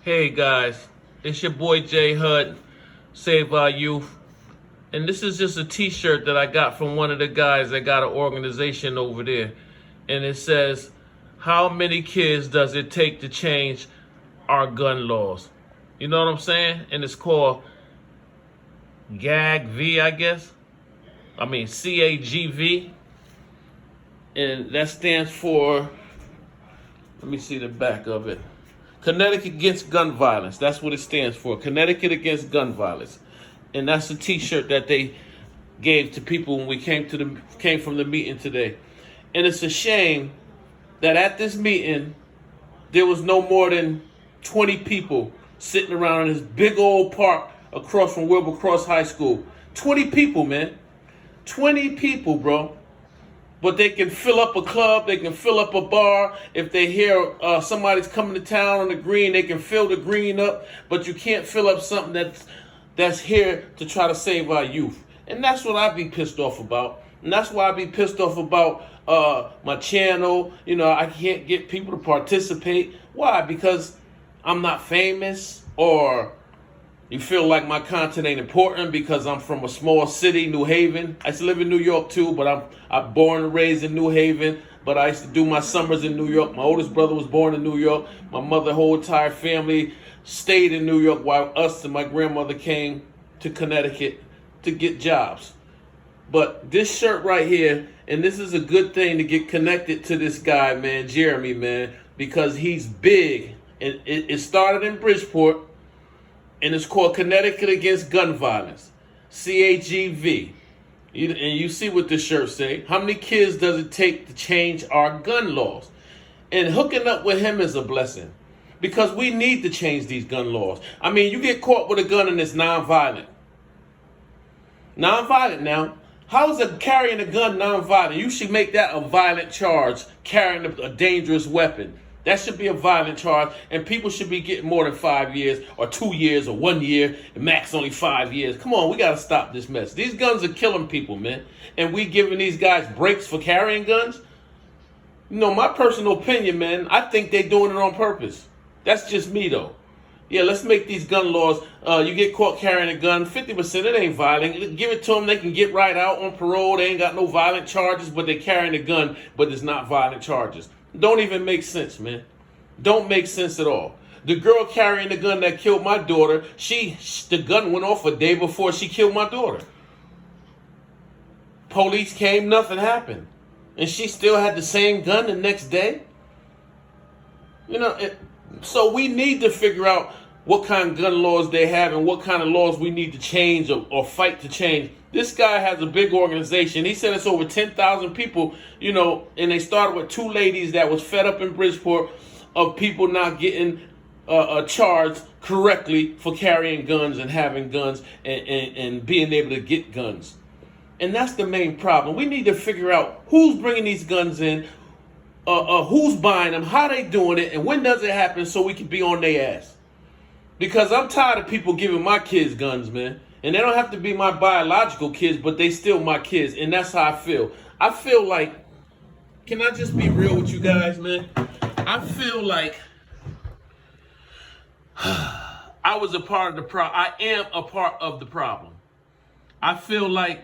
Hey guys, it's your boy Jay Hud, Save Our Youth. And this is just a t-shirt that I got from one of the guys that got an organization over there. And it says, how many kids does it take to change our gun laws? You know what I'm saying? And it's called CAGV, I guess. I mean, CAGV. And that stands for, let me see the back of it. Connecticut Against Gun Violence. That's what it stands for. Connecticut Against Gun Violence. And that's the t-shirt that they gave to people when we came from the meeting today. And it's a shame that at this meeting, there was no more than 20 people sitting around in this big old park across from Wilbur Cross High School. 20 people, man. 20 people, bro. But they can fill up a club, they can fill up a bar. If they hear somebody's coming to town on the green, they can fill the green up. But you can't fill up something that's here to try to save our youth. And that's what I be pissed off about. And that's why I be pissed off about my channel. You know, I can't get people to participate. Why? Because I'm not famous, or you feel like my content ain't important because I'm from a small city, New Haven. I used to live in New York too, but I'm born and raised in New Haven. But I used to do my summers in New York. My oldest brother was born in New York. My mother, whole entire family stayed in New York while us and my grandmother came to Connecticut to get jobs. But this shirt right here, and this is a good thing to get connected to this guy, man, Jeremy, man, because he's big. And it started in Bridgeport. And it's called Connecticut Against Gun Violence, CAGV. And you see what this shirt say. How many kids does it take to change our gun laws? And hooking up with him is a blessing, because we need to change these gun laws. I mean, you get caught with a gun and it's nonviolent. Nonviolent now. How is carrying a gun nonviolent? You should make that a violent charge, carrying a dangerous weapon. That should be a violent charge, and people should be getting more than 5 years or 2 years or 1 year, and max only 5 years. Come on, we got to stop this mess. These guns are killing people, man. And we giving these guys breaks for carrying guns? You know, my personal opinion, man, I think they're doing it on purpose. That's just me, though. Yeah, let's make these gun laws. You get caught carrying a gun, 50% it ain't violent. Give it to them, they can get right out on parole. They ain't got no violent charges, but they're carrying a gun, but it's not violent charges. Don't even make sense, man. Don't make sense at all. The girl carrying the gun that killed my daughter, the gun went off a day before she killed my daughter. Police came, nothing happened. And she still had the same gun the next day. You know, so we need to figure out what kind of gun laws they have and what kind of laws we need to change or fight to change. This guy has a big organization. He said it's over 10,000 people, you know, and they started with 2 ladies that was fed up in Bridgeport of people not getting charged correctly for carrying guns and having guns and being able to get guns. And that's the main problem. We need to figure out who's bringing these guns in, who's buying them, how they doing it, and when does it happen so we can be on their ass. Because I'm tired of people giving my kids guns, man. And they don't have to be my biological kids, but they still my kids. And that's how I feel. I feel like, can I just be real with you guys, man? I feel like I was a part of the problem. I am a part of the problem. I feel like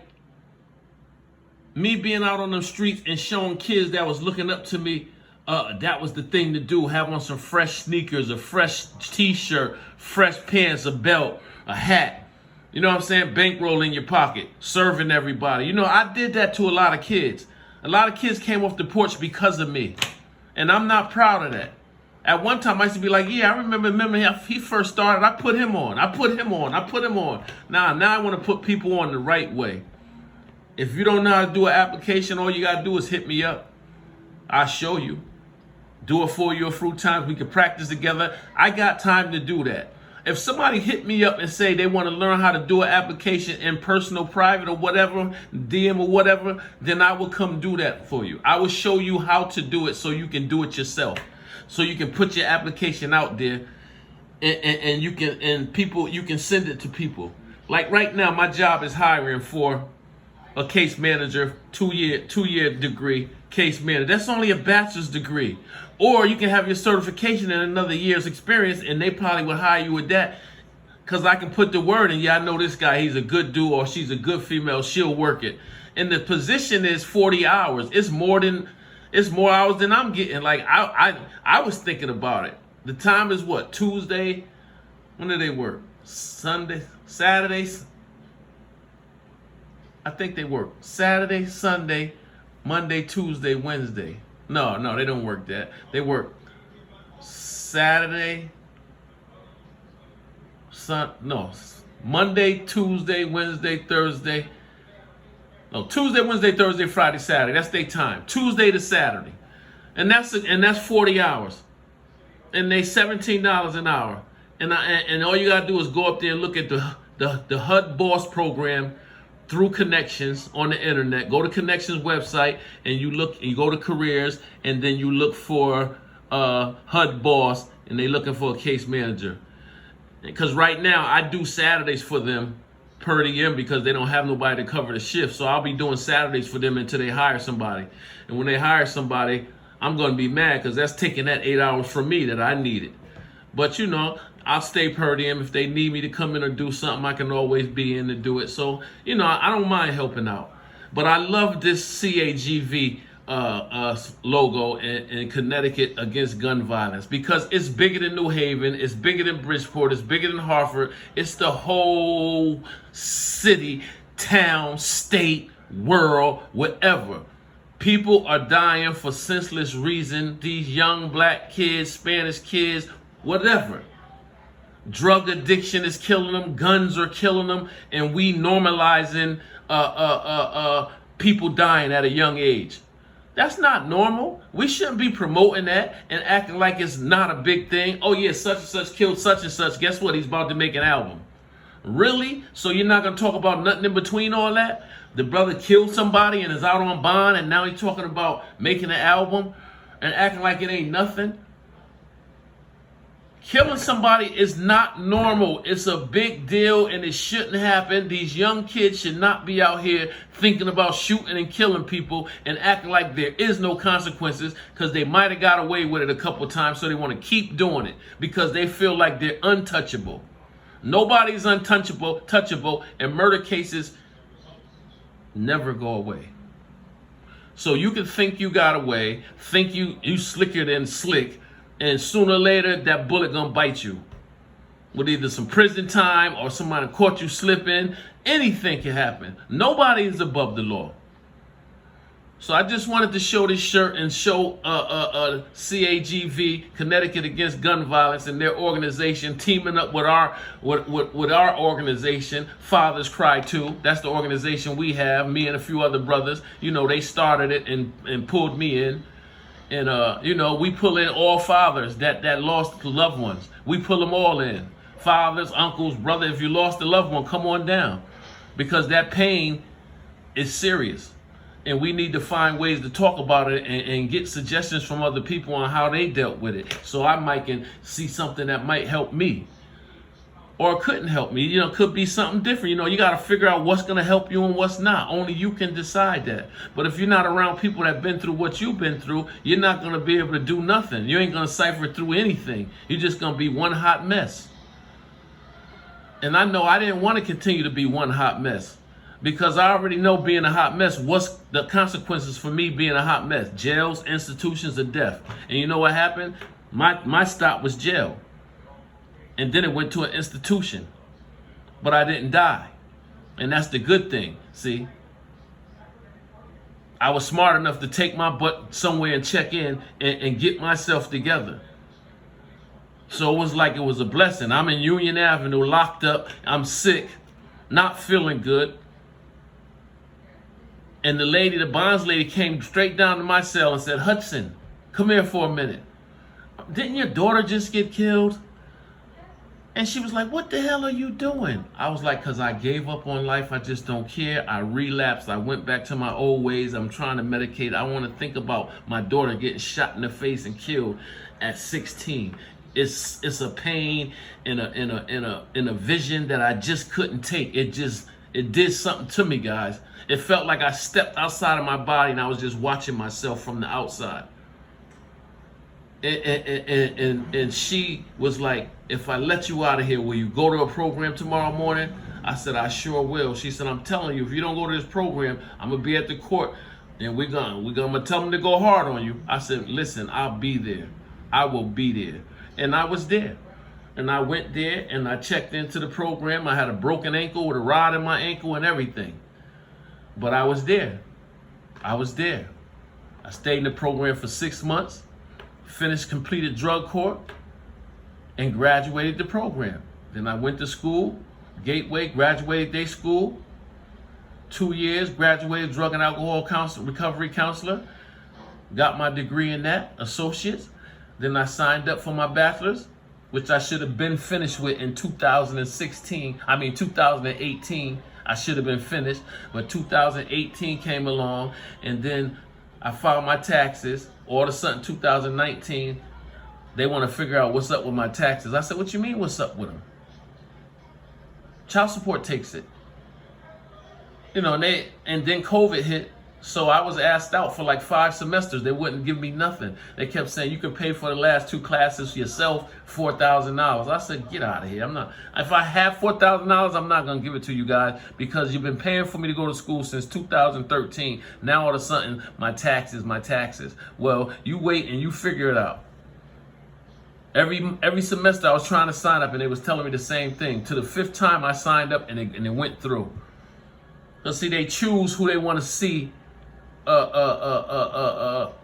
me being out on the streets and showing kids that was looking up to me, that was the thing to do. Have on some fresh sneakers, a fresh t-shirt, fresh pants, a belt, a hat. You know what I'm saying? Bankroll in your pocket, serving everybody. You know, I did that to a lot of kids. A lot of kids came off the porch because of me. And I'm not proud of that. At one time, I used to be like, yeah, I remember he first started. I put him on. Now I want to put people on the right way. If you don't know how to do an application, all you got to do is hit me up. I'll show you. Do it for you a few times. We can practice together. I got time to do that. If somebody hit me up and say they want to learn how to do an application in personal, private, or whatever, DM or whatever, then I will come do that for you. I will show you how to do it so you can do it yourself. So you can put your application out there and you can send it to people. Like right now, my job is hiring for a case manager, two year degree case manager. That's only a bachelor's degree. Or you can have your certification and another year's experience, and they probably would hire you with that. Because I can put the word in, yeah, I know this guy, he's a good dude, or she's a good female, she'll work it. And the position is 40 hours. It's more hours than I'm getting. Like, I was thinking about it. The time is what? Tuesday? When do they work? Sunday? Saturdays? I think they work Saturday, Sunday, Monday, Tuesday, Wednesday. No, they don't work that. They work Saturday, Monday, Tuesday, Wednesday, Thursday. No, Tuesday, Wednesday, Thursday, Friday, Saturday. That's their time. Tuesday to Saturday. And that's 40 hours. And they $17 an hour. And all you gotta do is go up there and look at the HUD Boss program through Connections on the internet. Go to Connections website and you go to careers, and then you look for HUD Boss, and they're looking for a case manager. Because right now I do Saturdays for them per diem because they don't have nobody to cover the shift. So I'll be doing Saturdays for them until they hire somebody. And when they hire somebody, I'm going to be mad because that's taking that 8 hours from me that I needed. But I'll stay per diem. If they need me to come in or do something, I can always be in to do it. So, I don't mind helping out. But I love this CAGV logo in Connecticut against gun violence because it's bigger than New Haven, it's bigger than Bridgeport, it's bigger than Hartford. It's the whole city, town, state, world, whatever. People are dying for senseless reason. These young black kids, Spanish kids, whatever. Drug addiction is killing them, guns are killing them, and we normalizing people dying at a young age. That's not normal. We shouldn't be promoting that and acting like it's not a big thing. Oh yeah, such and such killed such and such. Guess what? He's about to make an album. Really? So you're not going to talk about nothing in between all that? The brother killed somebody and is out on bond, and now he's talking about making an album and acting like it ain't nothing? Killing somebody is not normal. It's a big deal, and it shouldn't happen. These young kids should not be out here thinking about shooting and killing people and acting like there is no consequences because they might have got away with it a couple times, so they want to keep doing it because they feel like they're untouchable. Nobody's touchable, and murder cases never go away. So you can think you got away, think you slicker than slick, and sooner or later, that bullet gonna bite you. With either some prison time or somebody caught you slipping. Anything can happen. Nobody is above the law. So I just wanted to show this shirt and show CAGV, Connecticut Against Gun Violence, and their organization teaming up with our organization, Fathers Cry Too. That's the organization we have, me and a few other brothers. They started it and pulled me in. And, we pull in all fathers that lost loved ones. We pull them all in. Fathers, uncles, brother, if you lost a loved one, come on down. Because that pain is serious. And we need to find ways to talk about it and get suggestions from other people on how they dealt with it. So I might can see something that might help me. Or couldn't help me. Could be something different. You got to figure out what's going to help you and what's not. Only you can decide that. But if you're not around people that have been through what you've been through, you're not going to be able to do nothing. You ain't going to cipher through anything. You're just going to be one hot mess. And I know I didn't want to continue to be one hot mess. Because I already know being a hot mess, what's the consequences for me being a hot mess? Jails, institutions, or death. And you know what happened? My stop was jail. And then it went to an institution. But I didn't die. And that's the good thing, see? I was smart enough to take my butt somewhere and check in and get myself together. So it was like it was a blessing. I'm in Union Avenue, locked up. I'm sick, not feeling good. And the bonds lady came straight down to my cell and said, "Hudson, come here for a minute. Didn't your daughter just get killed?" And she was like, "What the hell are you doing?" I was like, "Because I gave up on life. I just don't care. I relapsed. I went back to my old ways. I'm trying to medicate. I want to think about my daughter getting shot in the face and killed at 16. It's a pain in a vision that I just couldn't take. It did something to me, guys. It felt like I stepped outside of my body and I was just watching myself from the outside. And she was like, if I let you out of here, will you go to a program tomorrow morning? I said, I sure will. She said, I'm telling you, if you don't go to this program, I'm gonna be at the court and we're gonna tell them to go hard on you. I said, listen, I'll be there. I will be there. And I was there. And I went there and I checked into the program. I had a broken ankle with a rod in my ankle and everything. But I was there. I was there. I stayed in the program for 6 months, finished completed drug court, and graduated the program. Then I went to school, Gateway, graduated day school, 2 years, graduated drug and alcohol recovery counselor, got my degree in that, associates. Then I signed up for my bachelor's, which I should have been finished with in 2018. I should have been finished, but 2018 came along, and then I filed my taxes. All of a sudden, 2019, they want to figure out what's up with my taxes. I said, what you mean, what's up with them? Child support takes it. You know, and then COVID hit, so I was asked out for like 5 semesters. They wouldn't give me nothing. They kept saying, you can pay for the last 2 classes yourself, $4,000. I said, get out of here. If I have $4,000, I'm not going to give it to you guys because you've been paying for me to go to school since 2013. Now all of a sudden, my taxes. Well, you wait and you figure it out. Every semester I was trying to sign up and they was telling me the same thing. To the 5th time I signed up and it went through. So see, they choose who they want to see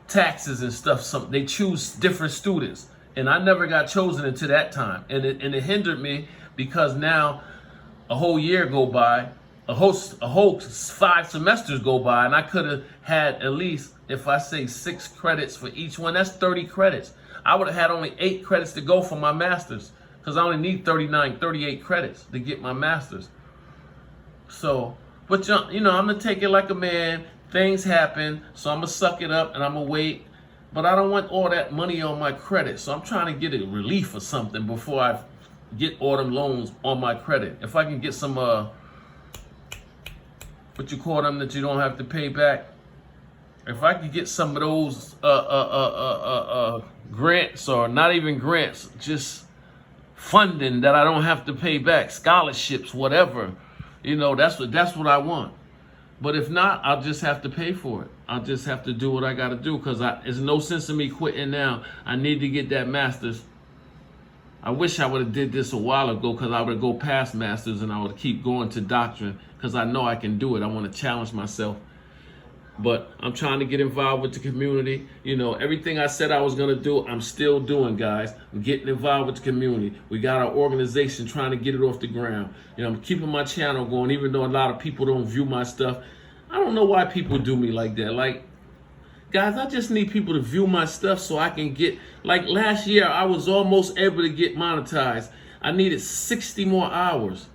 taxes and stuff. They choose different students, and I never got chosen until that time, and it hindered me because now a whole year go by, a whole 5 semesters go by, and I could have had at least, if I say 6 credits for each one, that's 30 credits. I would have had only 8 credits to go for my master's because I only need 38 credits to get my master's. So, but you know, I'm gonna take it like a man. Things happen, so I'm gonna suck it up and I'm gonna wait. But I don't want all that money on my credit, so I'm trying to get a relief or something before I get all them loans on my credit. If I can get some, what you call them that you don't have to pay back. If I could get some of those grants, or not even grants, just funding that I don't have to pay back, scholarships, whatever. You know, that's what I want. But if not, I'll just have to pay for it. I'll just have to do what I got to do because there's no sense in me quitting now. I need to get that master's. I wish I would have did this a while ago because I would go past master's and I would keep going to doctorate because I know I can do it. I want to challenge myself. But I'm trying to get involved with the community. You know, everything I said I was going to do, I'm still doing, guys. I'm getting involved with the community. We got our organization trying to get it off the ground. You know, I'm keeping my channel going, even though a lot of people don't view my stuff. I don't know why people do me like that. Like, guys, I just need people to view my stuff so I can get, like last year, I was almost able to get monetized. I needed 60 more hours,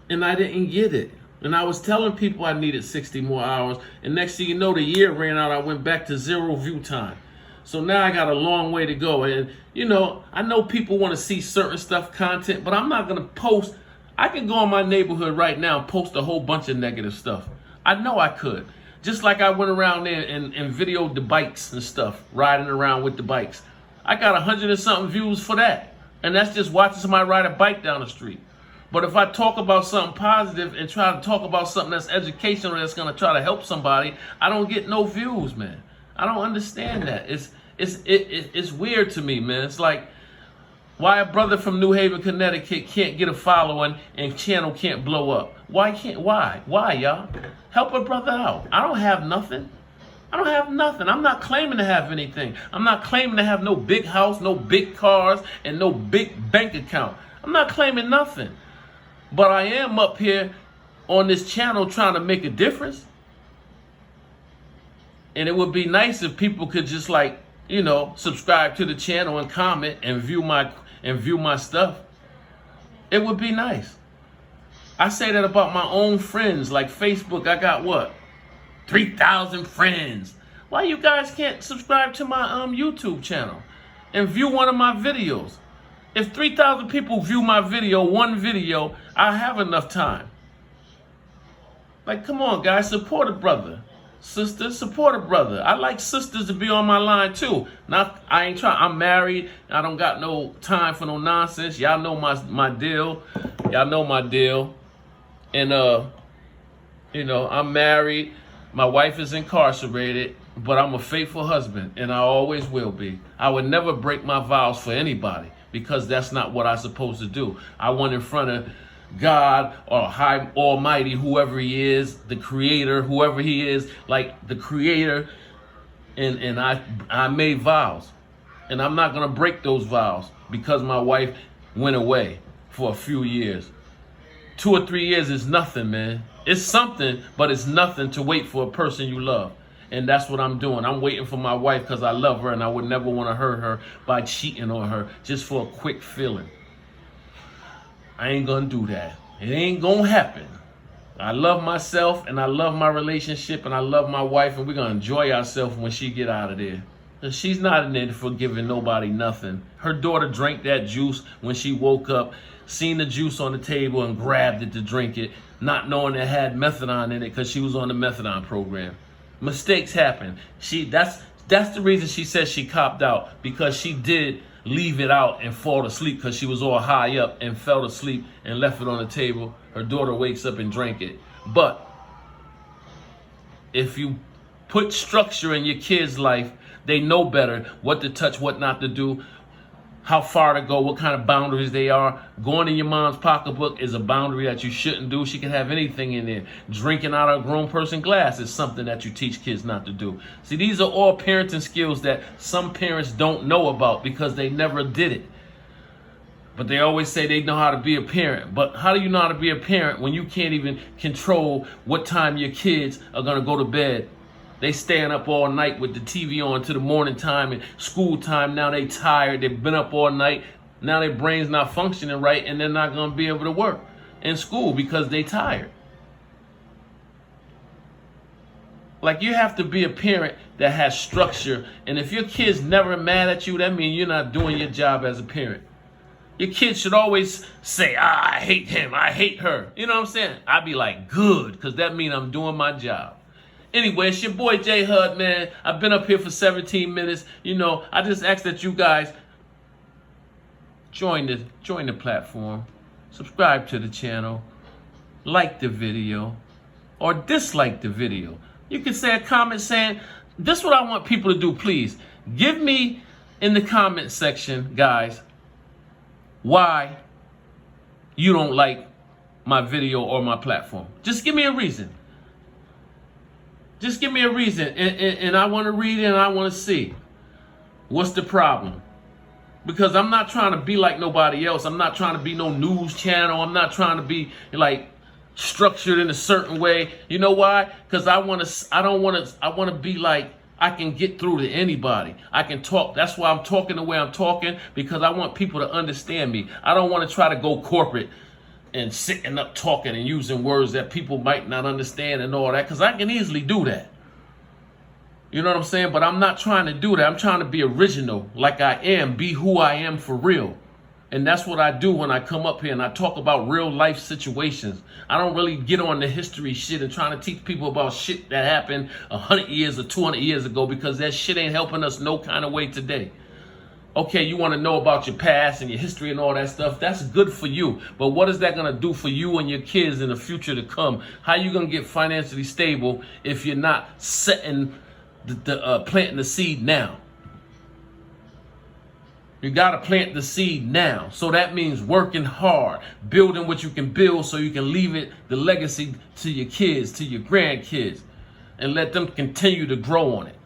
and I didn't get it. And I was telling people I needed 60 more hours. And next thing you know, the year ran out. I went back to 0 view time. So now I got a long way to go. And, you know, I know people want to see certain stuff, content, but I'm not going to post. I can go in my neighborhood right now and post a whole bunch of negative stuff. I know I could. Just like I went around there and videoed the bikes and stuff, riding around with the bikes. I got 100 and something views for that. And that's just watching somebody ride a bike down the street. But if I talk about something positive and try to talk about something that's educational, that's going to try to help somebody, I don't get no views, man. I don't understand that. It's weird to me, man. It's like, why a brother from New Haven, Connecticut can't get a following and channel can't blow up? Why, y'all? Help a brother out. I don't have nothing. I'm not claiming to have anything. I'm not claiming to have no big house, no big cars, and no big bank account. I'm not claiming nothing. But I am up here on this channel trying to make a difference. And it would be nice if people could just, like, you know, subscribe to the channel and comment and view my stuff. It would be nice. I say that about my own friends. Like Facebook, I got what? 3,000 friends. Why you guys can't subscribe to my YouTube channel and view one of my videos? If 3,000 people view my video, one video, I have enough time. Like, come on, guys, support a brother. Sister, support a brother. I like sisters to be on my line too. Not, I ain't trying. I'm married. I don't got no time for no nonsense. Y'all know my deal. Y'all know my deal. And I'm married. My wife is incarcerated, but I'm a faithful husband, and I always will be. I would never break my vows for anybody because that's not what I'm supposed to do. I went in front of God or High Almighty, whoever He is, the Creator, whoever He is, like the Creator, and I made vows, and I'm not gonna break those vows because my wife went away for a few years. 2 or 3 years is nothing, man. It's something, but it's nothing to wait for a person you love. And that's what I'm doing. I'm waiting for my wife because I love her and I would never want to hurt her by cheating on her just for a quick feeling. I ain't going to do that. It ain't going to happen. I love myself and I love my relationship and I love my wife, and we're going to enjoy ourselves when she get out of there. And she's not in there for giving nobody nothing. Her daughter drank that juice when she woke up, seen the juice on the table and grabbed it to drink it, not knowing it had methadone in it because she was on the methadone program. Mistakes happen. That's the reason she says she copped out, because she did leave it out and fall asleep because she was all high up and fell asleep and left it on the table. Her daughter wakes up and drank it. But if you put structure in your kids' life, they know better what to touch, what not to do, how far to go, what kind of boundaries they are. Going in your mom's pocketbook is a boundary that you shouldn't do. She can have anything in there. Drinking out of a grown person glass is something that you teach kids not to do. See, these are all parenting skills that some parents don't know about because they never did it. But they always say they know how to be a parent. But how do you know how to be a parent when you can't even control what time your kids are going to go to bed? They staying up all night with the TV on to the morning time and school time. Now they tired. They've been up all night. Now their brain's not functioning right, and they're not going to be able to work in school because they tired. Like, you have to be a parent that has structure. And if your kid's never mad at you, that means you're not doing your job as a parent. Your kids should always say, I hate him, I hate her. You know what I'm saying? I'd be like, good, because that means I'm doing my job. Anyway, it's your boy J Hud, man. I've been up here for 17 minutes. I just ask that you guys join the platform, subscribe to the channel, like the video, or dislike the video. You can say a comment saying, this is what I want people to do, please. Give me in the comment section, guys, why you don't like my video or my platform. Just give me a reason. Just give me a reason, and I want to read it and I want to see what's the problem. Because I'm not trying to be like nobody else. I'm not trying to be no news channel. I'm not trying to be like structured in a certain way. You know why? Because I want to be like, I can get through to anybody. I can talk. That's why I'm talking the way I'm talking, because I want people to understand me. I don't want to try to go corporate and sitting up talking and using words that people might not understand and all that, because I can easily do that. You know what I'm saying? But I'm not trying to do that. I'm trying to be original, like I am, be who I am for real. And that's what I do when I come up here and I talk about real life situations. I don't really get on the history shit and trying to teach people about shit that happened 100 years or 200 years ago, because that shit ain't helping us no kind of way today. Okay, you want to know about your past and your history and all that stuff. That's good for you. But what is that going to do for you and your kids in the future to come? How you going to get financially stable if you're not setting planting the seed now? You got to plant the seed now. So that means working hard, building what you can build so you can leave it, the legacy, to your kids, to your grandkids, and let them continue to grow on it.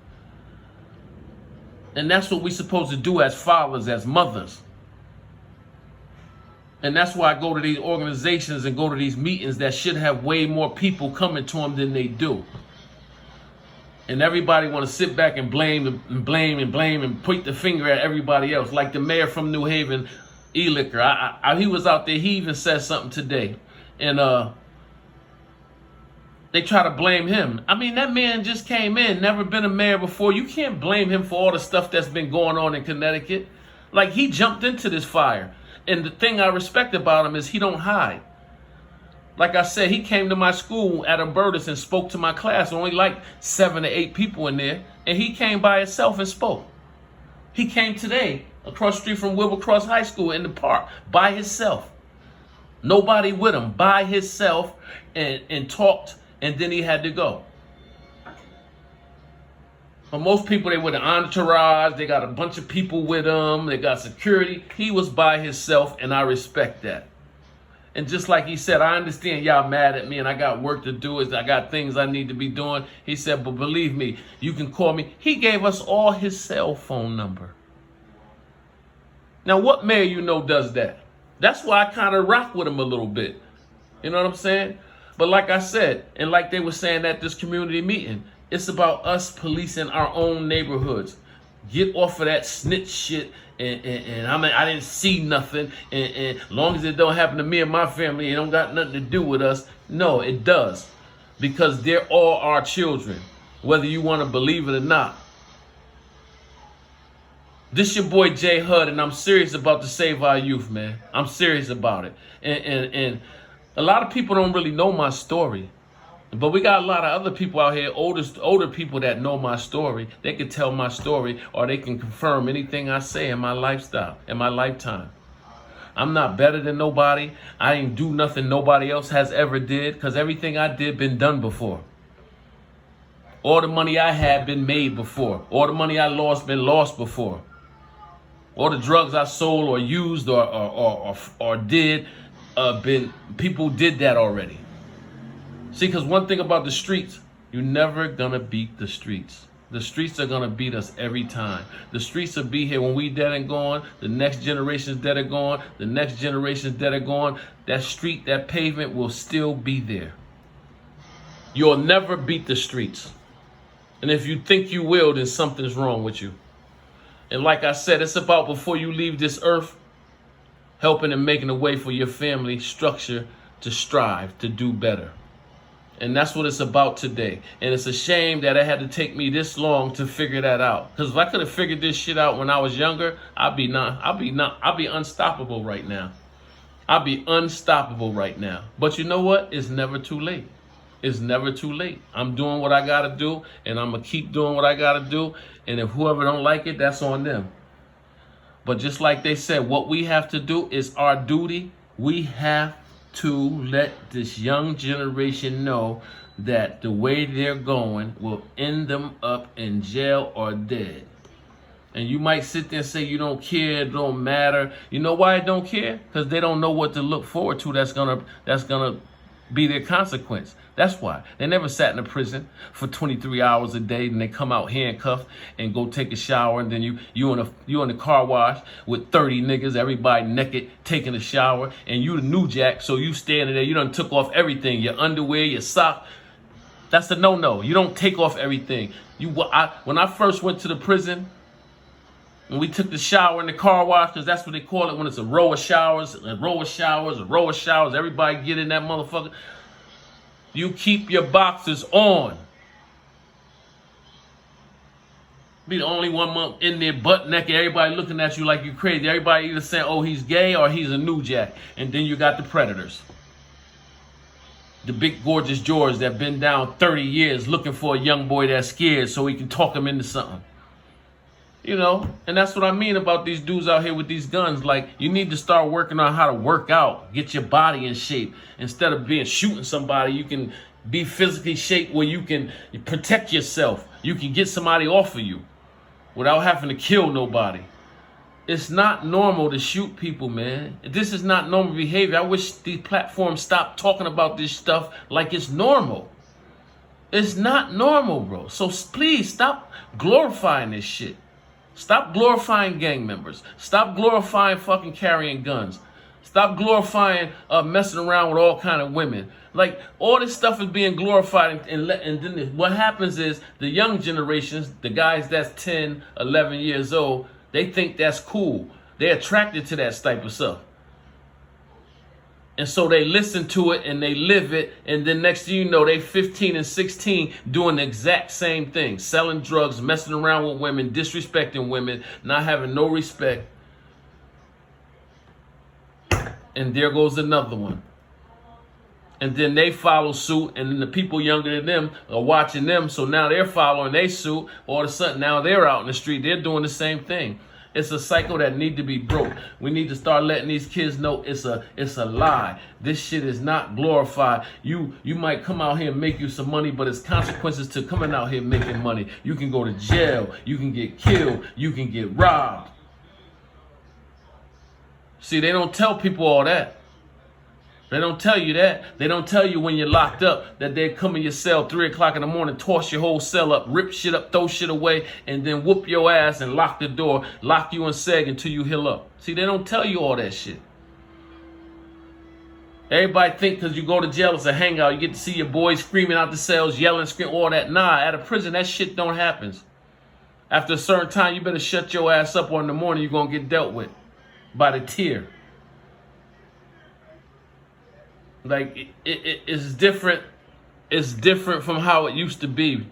And that's what we're supposed to do as fathers, as mothers. And that's why I go to these organizations and go to these meetings that should have way more people coming to them than they do. And everybody want to sit back and blame and point the finger at everybody else. Like the mayor from New Haven, Elicker. He was out there. He even said something today. And they try to blame him. I mean, that man just came in, never been a mayor before. You can't blame him for all the stuff that's been going on in Connecticut. Like, he jumped into this fire. And the thing I respect about him is he don't hide. Like I said, he came to my school at Albertus and spoke to my class. Only like 7 to 8 people in there. And he came by himself and spoke. He came today across the street from Wilbur Cross High School in the park by himself. Nobody with him, by himself, and talked, and then he had to go. But most people, they with an entourage, they got a bunch of people with them, they got security. He was by himself, and I respect that. And just like he said, I understand y'all mad at me and I got work to do. I got things I need to be doing. He said, but believe me, you can call me. He gave us all his cell phone number. Now, what mayor you know does that? That's why I kind of rock with him a little bit. You know what I'm saying? But like I said, and like they were saying at this community meeting, it's about us policing our own neighborhoods. Get off of that snitch shit. And I mean, I didn't see nothing. And as long as it don't happen to me and my family, it don't got nothing to do with us. No, it does. Because they're all our children, whether you want to believe it or not. This your boy Jay Hud, and I'm serious about to save our youth, man. I'm serious about it. And a lot of people don't really know my story. But we got a lot of other people out here, older people that know my story. They can tell my story, or they can confirm anything I say in my lifestyle, in my lifetime. I'm not better than nobody. I ain't do nothing nobody else has ever did, because everything I did been done before. All the money I had been made before. All the money I lost been lost before. All the drugs I sold or used or did, people did that already. See, because one thing about the streets, you're never going to beat the streets. The streets are going to beat us every time. The streets will be here when we dead and gone. The next generation's dead and gone. The next generation's dead and gone. That street, that pavement will still be there. You'll never beat the streets. And if you think you will, then something's wrong with you. And like I said, it's about before you leave this earth, helping and making a way for your family structure to strive to do better. And that's what it's about today. And it's a shame that it had to take me this long to figure that out. Because if I could have figured this shit out when I was younger, I'd be unstoppable right now. I'd be unstoppable right now. But you know what? It's never too late. It's never too late. I'm doing what I gotta do, and I'm gonna keep doing what I gotta do. And if whoever don't like it, that's on them. But just like they said, what we have to do is our duty. We have to let this young generation know that the way they're going will end them up in jail or dead. And you might sit there and say you don't care, it don't matter. You know why I don't care? Because they don't know what to look forward to that's gonna be their consequence. That's why. They never sat in a prison for 23 hours a day and they come out handcuffed and go take a shower, and then you in the car wash with 30 niggas, everybody naked, taking a shower, and you the new jack, so you standing there, you done took off everything, your underwear, your sock. That's a no-no. You don't take off everything. When I first went to the prison, when we took the shower in the car wash, because that's what they call it when it's a row of showers, everybody get in that motherfucker. You keep your boxers on. Be the only one in there butt naked, everybody looking at you like you crazy. Everybody either saying, oh, he's gay or he's a new jack. And then you got the predators. The big gorgeous George that been down 30 years looking for a young boy that's scared so he can talk him into something. You know, and that's what I mean about these dudes out here with these guns. Like, you need to start working on how to work out, get your body in shape. Instead of shooting somebody, you can be physically shaped where you can protect yourself. You can get somebody off of you without having to kill nobody. It's not normal to shoot people, man. This is not normal behavior. I wish these platforms stopped talking about this stuff like it's normal. It's not normal, bro. So please stop glorifying this shit. Stop glorifying gang members. Stop glorifying fucking carrying guns. Stop glorifying messing around with all kind of women. Like, all this stuff is being glorified, and then what happens is the young generations, the guys that's 10, 11 years old, they think that's cool. They're attracted to that type of stuff. And so they listen to it and they live it, and then next thing you know, they 15 and 16 doing the exact same thing. Selling drugs, messing around with women, disrespecting women, not having no respect. And there goes another one. And then they follow suit, and then the people younger than them are watching them, so now they're following their suit. All of a sudden, now they're out in the street. They're doing the same thing. It's a cycle that need to be broke. We need to start letting these kids know it's a lie. This shit is not glorified. You might come out here and make you some money, but it's consequences to coming out here making money. You can go to jail. You can get killed. You can get robbed. See, they don't tell people all that. They don't tell you that. They don't tell you when you're locked up that they come in your cell 3 o'clock in the morning, toss your whole cell up, rip shit up, throw shit away, and then whoop your ass and lock the door, lock you in seg until you heal up. See, they don't tell you all that shit. Everybody think because you go to jail it's a hangout, you get to see your boys screaming out the cells, yelling, screaming, all that. Nah, at a prison, that shit don't happen. After a certain time, you better shut your ass up, or in the morning you're going to get dealt with by the tier. Like, it's different. It's different from how it used to be.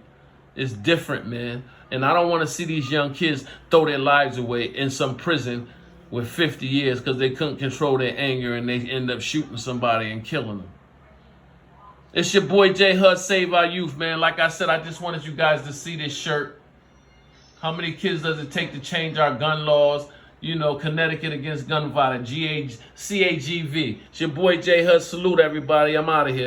It's different, man. And I don't want to see these young kids throw their lives away in some prison with 50 years because they couldn't control their anger and they end up shooting somebody and killing them. It's your boy J Hud, Save Our Youth, man. Like I said, I just wanted you guys to see this shirt. How many kids does it take to change our gun laws? You know, Connecticut against gun violence, CAGV. It's your boy J Hud. Salute everybody. I'm out of here.